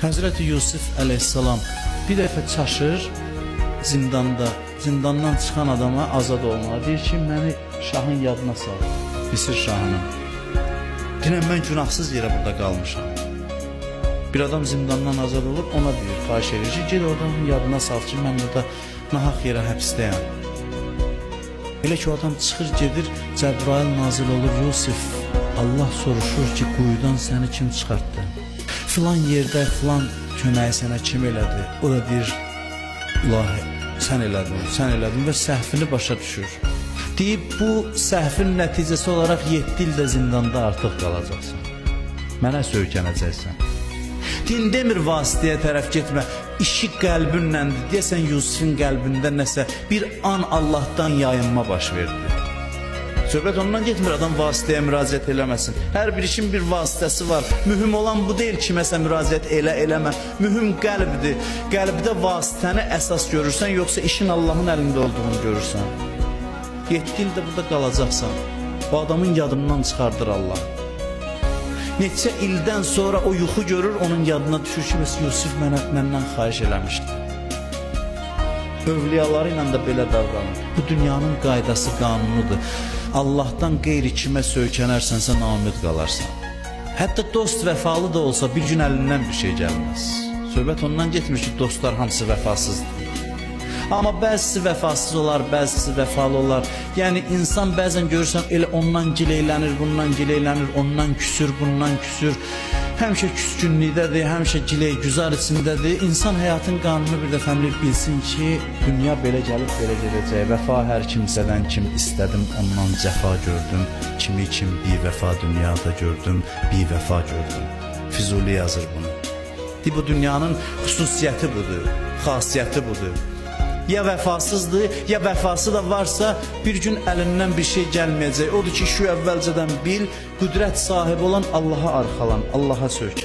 Həzrəti Yusuf əleyhissalam bir dəfə çaşır zindanda, zindandan çıxan adama azad olmağa. Deyir ki, məni şahın yadına sal, Misir şahının. Dinən mən günahsız yerə burada qalmışam. Bir adam zindandan azad olur, ona deyir, xahiş edir ki, gel oradan yadına sal ki, mən burada nahaq yerə həbsdəyəm. Elə ki, o adam çıxır, gedir, Cəbrail nazil olur, Yusuf, Allah soruşur ki, quyudan səni kim çıxartdı? Filan yerdə, filan köməyi sənə kim elədi? O da deyir, ilahi, sən elədin və səhvini başa düşür. Deyib, bu səhvin nəticəsi olaraq 7 ildə zindanda artıq qalacaqsan. Mənə söykənəcəksən. Din demir vasitəyə tərəf getmə, işi qəlbinləndir. Deyəsən Yusufun qəlbində nəsə bir an Allahdan yayınma baş verdi. Söhbət ondan getmir, adam vasitəyə müraciət eləməsin. Hər bir işin bir vasitəsi var. Mühüm olan bu deyil ki, məsələn, müraciət eləmə. Mühüm qəlbdir. Qəlbdə vasitəni əsas görürsən, yoxsa işin Allahın əlində olduğunu görürsən. 7 ildə burada qalacaqsan. Bu adamın yadından çıxardır Allah. Neçə ildən sonra o yuxu görür, onun yadına düşür ki, Yusuf məndən xahiş eləmişdi. Övliyaları ilə də belə davranır. Bu dünyanın qaydası, qanunudur. Allahdan qeyri kimə söykənərsənsə naümid qalarsan. Hətta dost vəfalı da olsa bir gün əlindən bir şey gəlməz. Söhbət ondan getmir ki, dostlar hamısı vəfasızdır. Amma bəzisi vəfasız olar, bəzisi vəfalı olar. Yəni insan bəzən görürsən elə ondan gileylənir, bundan gileylənir, ondan küsür, bundan küsür. Həmişə küskünlükdədir, həmişə gileygüzar içindədir. İnsan həyatın qanunu bir dəfəmlik bilsin ki, dünya belə gəlib belə gedəcək. Vəfa hər kimsədən kim istədim, ondan cəfa gördüm. Kimi kim bivəfa dünyada gördüm, bivəfa gördüm. Füzuli yazır bunu. Bu dünyanın xüsusiyyəti budur, xasiyyəti budur. Ya vəfasızdır, ya vəfası da varsa bir gün əlindən bir şey gəlməyəcək. Odur ki, şu əvvəlcədən bil, qüdrət sahibi olan Allaha arxalan, Allaha sök.